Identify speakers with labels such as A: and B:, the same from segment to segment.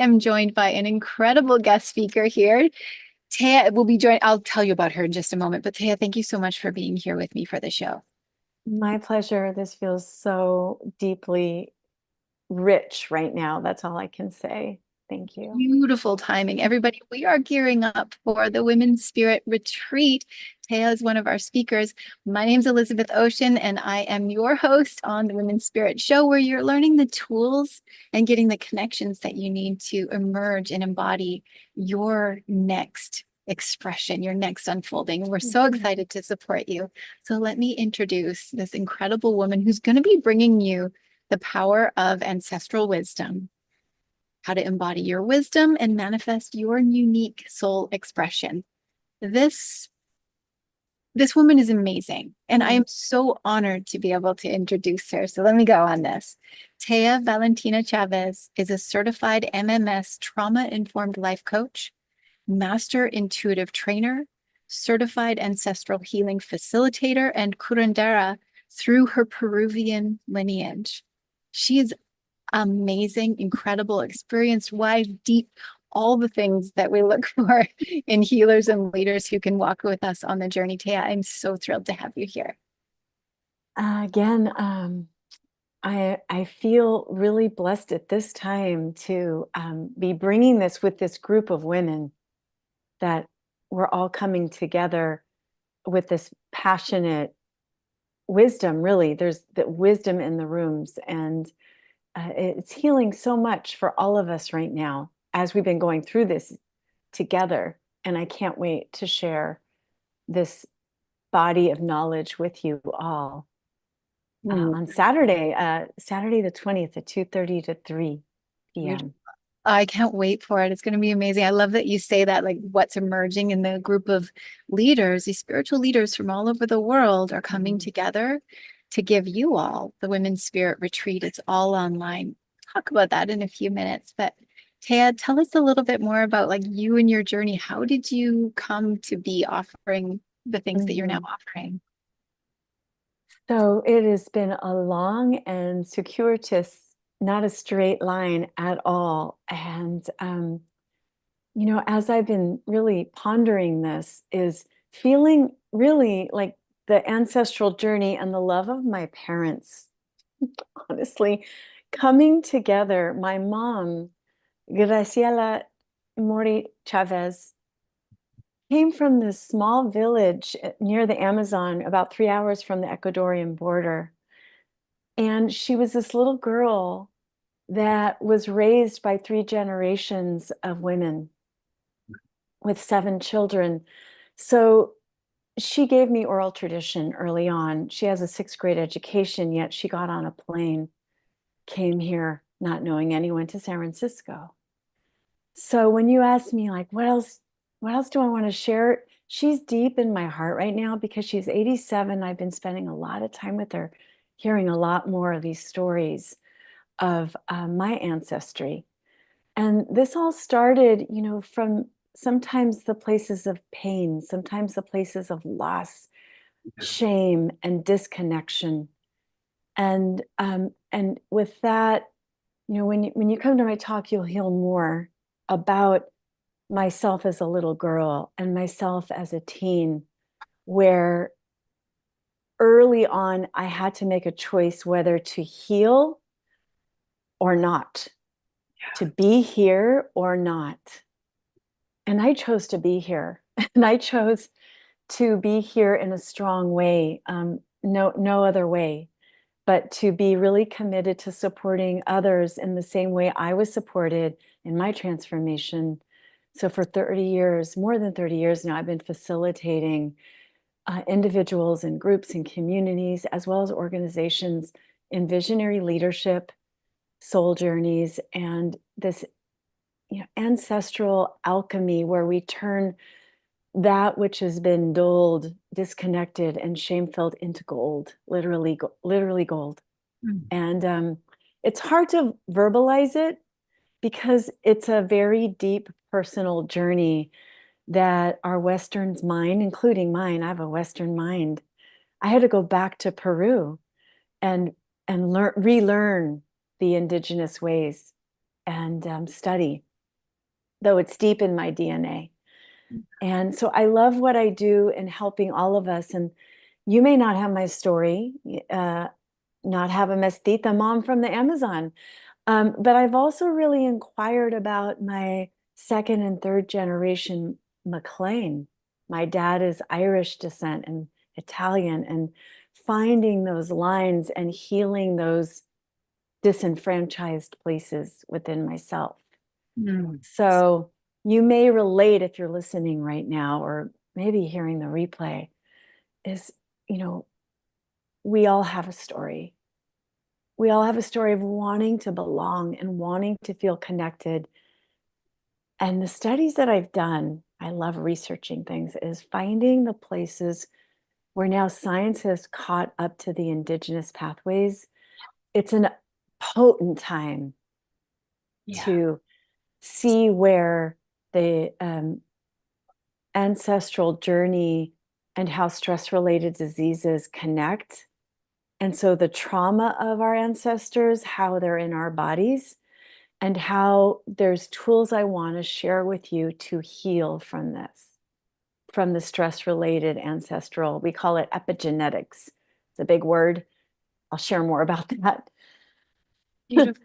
A: am joined by an incredible guest speaker here. Teya will be joined. I'll tell you about her in just a moment. But Teya, thank you so much for being here with me for the show.
B: My pleasure. This feels so deeply rich right now. That's all I can say. Thank you.
A: Beautiful timing. Everybody, we are gearing up for the Women's Spirit Retreat. Teya is one of our speakers. My name's Elizabeth Ocean, and I am your host on the Women's Spirit Show, where you're learning the tools and getting the connections that you need to emerge and embody your next expression, your next unfolding. We're so excited to support you. So let me introduce this incredible woman who's going to be bringing you the power of ancestral wisdom, how to embody your wisdom and manifest your unique soul expression. This woman is amazing, and I am so honored to be able to introduce her. So let me go on this. Teya Valentina Chavez is a certified MMS trauma-informed life coach, master intuitive trainer, certified ancestral healing facilitator, and curandera through her Peruvian lineage. She is amazing, incredible, experienced, wise, deep, all the things that we look for in healers and leaders who can walk with us on the journey. Teya, I'm so thrilled to have you here.
B: Again, I feel really blessed at this time to be bringing this with this group of women, that we're all coming together with this passionate wisdom. Really, there's the wisdom in the rooms, and it's healing so much for all of us right now as we've been going through this together. And I can't wait to share this body of knowledge with you all on Saturday the 20th at 2:30 to 3 p.m.
A: I can't wait for it. It's going to be amazing. I love that you say that, like what's emerging in the group of leaders, these spiritual leaders from all over the world are coming together to give you all the Women's Spirit Retreat. It's all online. Talk about that in a few minutes. But Teya, tell us a little bit more about like you and your journey. How did you come to be offering the things that you're now offering?
B: So it has been a long and circuitous, not a straight line at all. And, as I've been really pondering this, is feeling really like the ancestral journey and the love of my parents, honestly, coming together. My mom, Graciela Mori Chavez, came from this small village near the Amazon, about 3 hours from the Ecuadorian border. And she was this little girl that was raised by 3 generations of women with 7 children. So she gave me oral tradition early on. She has a 6th grade education, yet she got on a plane, came here not knowing anyone, to San Francisco. So when you ask me, like, what else do I want to share? She's deep in my heart right now because she's 87. I've been spending a lot of time with her, hearing a lot more of these stories of my ancestry. And this all started, from sometimes the places of pain, sometimes the places of loss, shame, and disconnection. And with that, when you come to my talk, you'll hear more about myself as a little girl and myself as a teen, where early on I had to make a choice whether to heal or not, to be here or not. And I chose to be here. And I chose to be here in a strong way, no other way, but to be really committed to supporting others in the same way I was supported in my transformation. So for 30 years, more than 30 years now, I've been facilitating individuals and groups and communities, as well as organizations, in visionary leadership, soul journeys, and this ancestral alchemy, where we turn that which has been dulled, disconnected, and shame-filled into gold, literally gold. And it's hard to verbalize it because it's a very deep personal journey that our Western's mind, including mine, I have a Western mind. I had to go back to Peru and relearn the indigenous ways and study though it's deep in my DNA. And so I love what I do in helping all of us. And you may not have my story, not have a mestiza mom from the Amazon. But I've also really inquired about my second and third generation McLean. My dad is Irish descent and Italian, and finding those lines and healing those disenfranchised places within myself.
A: Mm.
B: So you may relate if you're listening right now, or maybe hearing the replay, is, we all have a story. We all have a story of wanting to belong and wanting to feel connected. And the studies that I've done, I love researching things, is finding the places where now science has caught up to the indigenous pathways. It's a potent time to see where the ancestral journey and how stress-related diseases connect. And so the trauma of our ancestors, how they're in our bodies, and how there's tools I want to share with you to heal from this, from the stress-related ancestral. We call it epigenetics. It's a big word. I'll share more about that.
A: Beautiful.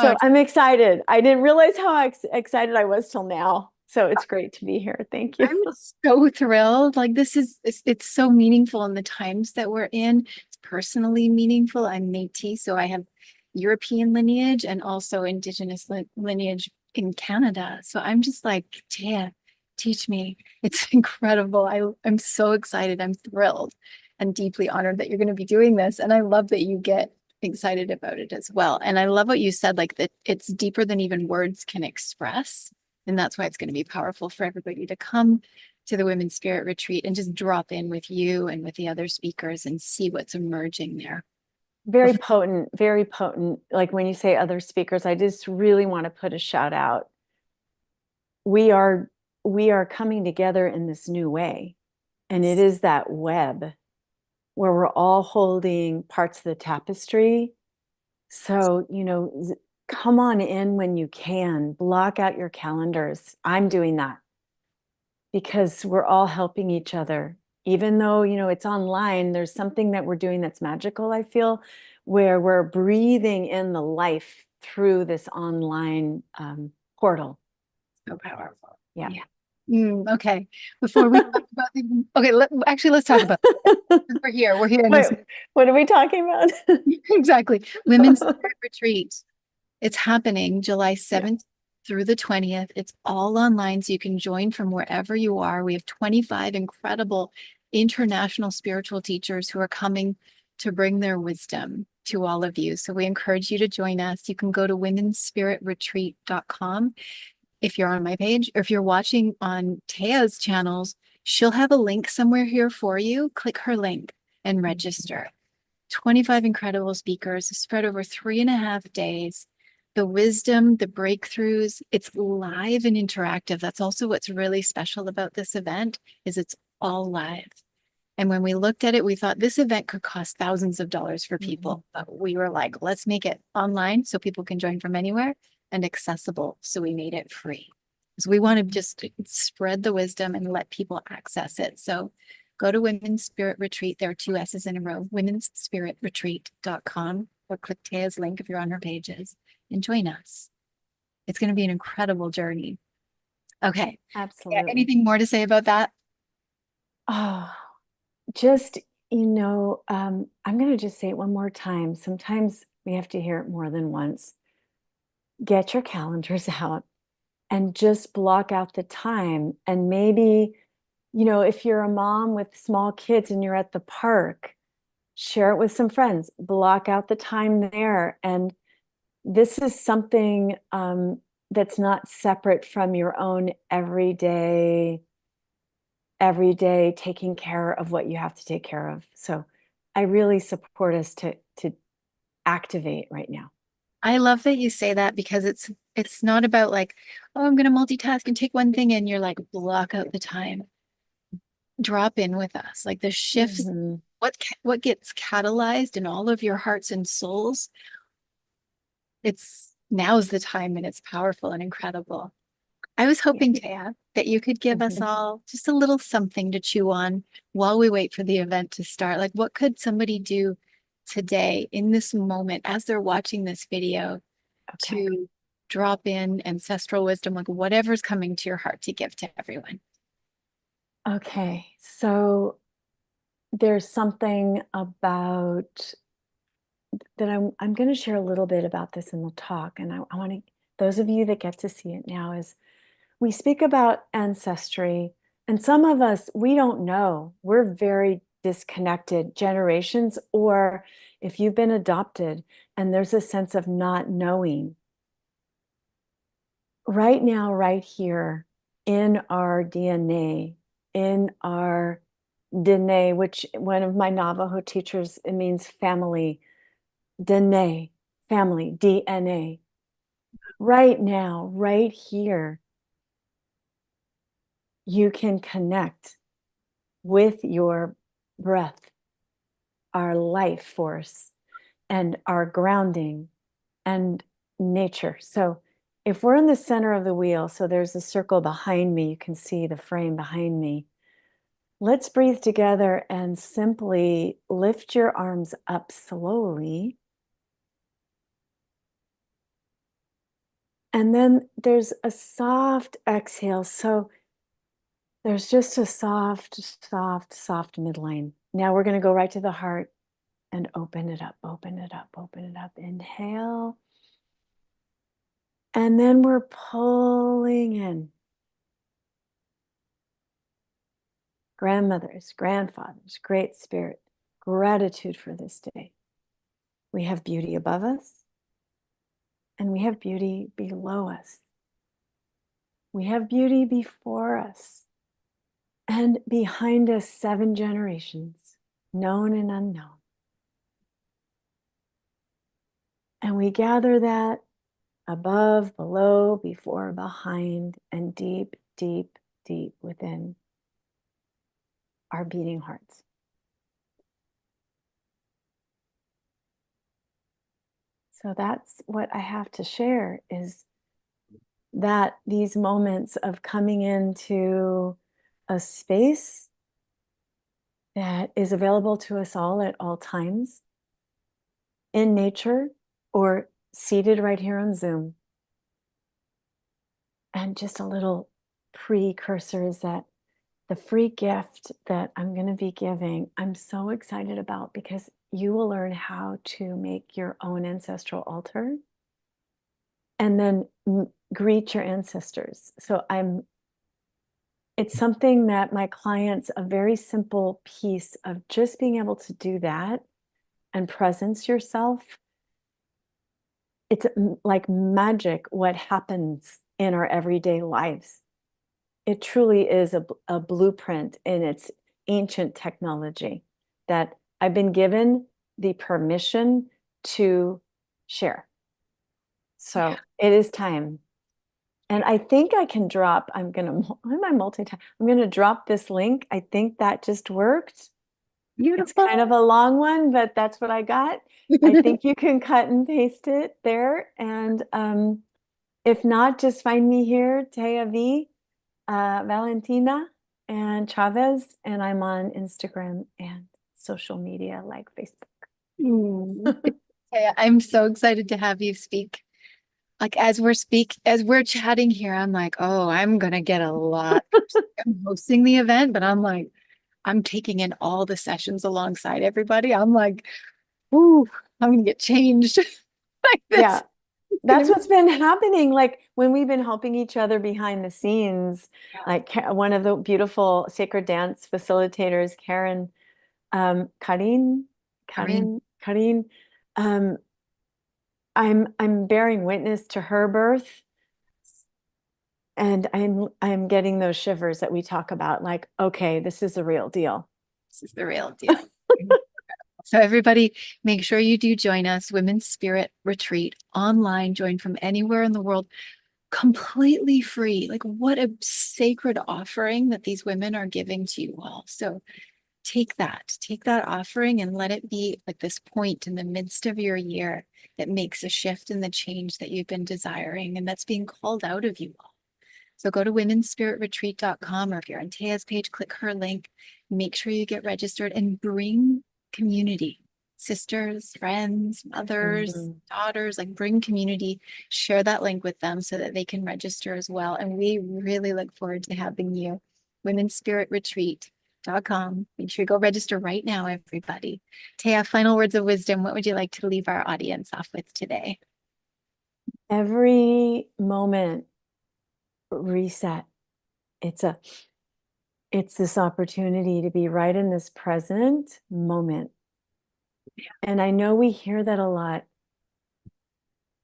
B: So I'm excited. I didn't realize how excited I was till now. So it's great to be here. Thank you.
A: I'm so thrilled. Like it's so meaningful in the times that we're in. It's personally meaningful. I'm Métis, so I have European lineage and also indigenous lineage in Canada. So I'm just like, Teya, teach me. It's incredible. I'm so excited. I'm thrilled and deeply honored that you're going to be doing this. And I love that you get excited about it as well. And I love what you said, like that it's deeper than even words can express. And that's why it's going to be powerful for everybody to come to the Women's Spirit Retreat and just drop in with you and with the other speakers and see what's emerging there.
B: Very potent, very potent. Like when you say other speakers, I just really want to put a shout out. We are coming together in this new way. And it is that web where we're all holding parts of the tapestry. So, come on in when you can, block out your calendars. I'm doing that because we're all helping each other. Even though, it's online, there's something that we're doing that's magical, I feel, where we're breathing in the life through this online portal.
A: So powerful.
B: Yeah.
A: Okay. Before we talk about let's talk about we're here. We're here.
B: Wait, what are we talking about?
A: Exactly. Women's Spirit Retreat. It's happening July 7th through the 20th. It's all online, so you can join from wherever you are. We have 25 incredible international spiritual teachers who are coming to bring their wisdom to all of you. So we encourage you to join us. You can go to womenspiriretreat.com if you're on my page, or if you're watching on Teya's channels, she'll have a link somewhere here for you. Click her link and register. 25 incredible speakers spread over 3.5 days. The wisdom, the breakthroughs, it's live and interactive. That's also what's really special about this event, is it's all live. And when we looked at it, we thought this event could cost thousands of dollars for people. But we were like, let's make it online so people can join from anywhere and accessible. So we made it free. So we want to just spread the wisdom and let people access it. So go to Women's Spirit Retreat. There are 2 S's in a row, womenspiriretreat.com, or click Teya's link if you're on her pages and join us. It's going to be an incredible journey. Okay.
B: Absolutely.
A: Anything more to say about that?
B: Oh, just, I'm going to just say it one more time. Sometimes we have to hear it more than once. Get your calendars out and just block out the time. And maybe, if you're a mom with small kids and you're at the park, share it with some friends, block out the time there. And this is something that's not separate from your own everyday taking care of what you have to take care of. So I really support us to activate right now.
A: I love that you say that, because it's not about like, oh, I'm going to multitask and take one thing, and you're like, block out the time. Drop in with us. Like the shifts, what gets catalyzed in all of your hearts and souls, now's the time, and it's powerful and incredible. I was hoping, Taya, that you could give us all just a little something to chew on while we wait for the event to start. Like, what could somebody do today in this moment as they're watching this video
B: Okay.
A: to drop in ancestral wisdom, like whatever's coming to your heart to give to everyone?
B: Okay. So there's something about that I'm going to share a little bit about this in the talk. And I want to, those of you that get to see it now, is we speak about ancestry, and some of us, we don't know. We're very disconnected generations, or if you've been adopted and there's a sense of not knowing. Right now, right here in our DNA, in our Dene, which one of my Navajo teachers, it means family, Dene, family, DNA. Right now, right here, you can connect with your breath, our life force, and our grounding and nature. So if we're in the center of the wheel, so there's a circle behind me, you can see the frame behind me. Let's breathe together and simply lift your arms up slowly. And then there's a soft exhale. So there's just a soft, soft, soft midline. Now we're going to go right to the heart and open it up, open it up, open it up. Inhale. And then we're pulling in. Grandmothers, grandfathers, great spirit, gratitude for this day. We have beauty above us, and we have beauty below us. We have beauty before us, and behind us, 7 generations, known and unknown. And we gather that above, below, before, behind, and deep, deep, deep within our beating hearts. So that's what I have to share, is that these moments of coming into a space that is available to us all at all times in nature or seated right here on Zoom. And just a little precursor is that the free gift that I'm going to be giving, I'm so excited about, because you will learn how to make your own ancestral altar and then greet your ancestors. So it's something that my clients, a very simple piece of just being able to do that and presence yourself. It's like magic what happens in our everyday lives. It truly is a blueprint in its ancient technology that I've been given the permission to share. So it is time. And I think I can drop, I'm going to drop this link. I think that just worked.
A: Beautiful.
B: It's kind of a long one, but that's what I got. I think you can cut and paste it there. And if not, just find me here, Teya Valentina and Chavez, and I'm on Instagram and social media like Facebook.
A: Taya, I'm so excited to have you speak. Like as we're chatting here, I'm like, oh, I'm gonna get a lot. I'm hosting the event, but I'm like, I'm taking in all the sessions alongside everybody. I'm like, ooh, I'm gonna get changed like this.
B: Yeah, that's what's been happening. Like when we've been helping each other behind the scenes, like one of the beautiful sacred dance facilitators, Karen, Karin, I'm bearing witness to her birth, and I'm getting those shivers that we talk about. Like, okay, this is the real deal.
A: This is the real deal. So everybody, make sure you do join us, Women's Spirit Retreat online. Join from anywhere in the world, completely free. Like what a sacred offering that these women are giving to you all. So take that offering and let it be like this point in the midst of your year that makes a shift in the change that you've been desiring and that's being called out of you all. So go to womenspiritretreat.com, or if you're on Teya's page, click her link. Make sure you get registered and bring community, sisters, friends, mothers, daughters, like bring community, share that link with them so that they can register as well. And we really look forward to having you. womenspiritretreat.com. Make sure you go register right now, everybody. Teya, final words of wisdom. What would you like to leave our audience off with today?
B: Every moment, reset. It's this opportunity to be right in this present moment. Yeah. And I know we hear that a lot,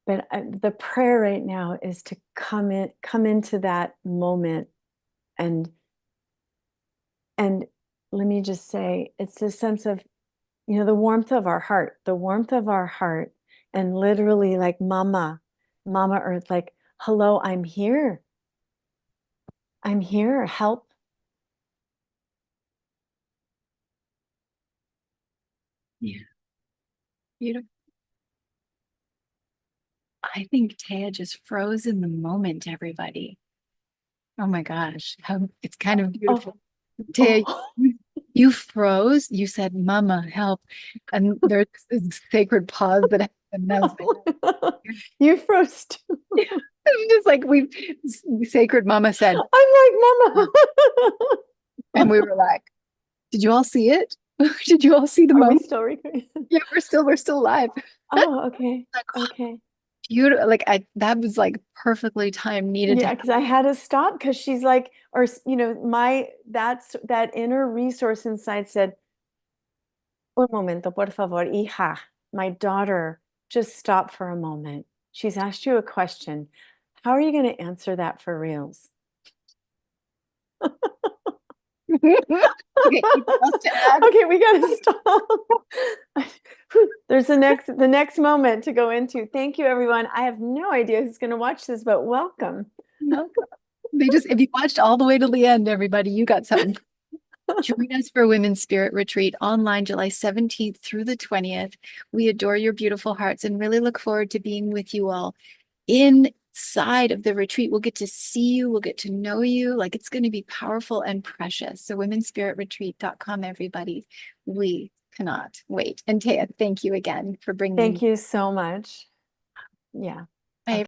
B: but the prayer right now is to come into that moment. And let me just say, it's a sense of, the warmth of our heart, and literally like Mama Earth, like, hello, I'm here, help.
A: Yeah. Beautiful. I think Teya just froze in the moment, everybody. Oh my gosh. It's kind of beautiful. Teya, you froze. You said, Mama, help. And there's this sacred pause that happened. And I was like,
B: you froze too.
A: I'm just like, sacred Mama said.
B: I'm like, Mama.
A: And we were like, did you all see it? Did you all see the moment?
B: Are we still recording?
A: Yeah, we're still live.
B: Oh, okay.
A: Like,
B: okay.
A: Beautiful. Like that was like perfectly timed, needed.
B: Yeah, because I had to stop because she's like, or that inner resource inside said, un momento, por favor, hija, my daughter, just stop for a moment. She's asked you a question. How are you going to answer that for reals? Okay, we gotta stop. There's the next moment to go into. Thank you, everyone. I have no idea who's going to watch this, but welcome.
A: If you watched all the way to the end, everybody, you got something. Join us for Women's Spirit Retreat online July 17th through the 20th. We adore your beautiful hearts and really look forward to being with you all inside of the retreat. We'll get to see you. We'll get to know you. Like, it's going to be powerful and precious. So womenspiritretreat.com, everybody. We cannot wait. And Teya, thank you again for bringing.
B: Thank you so much. Yeah.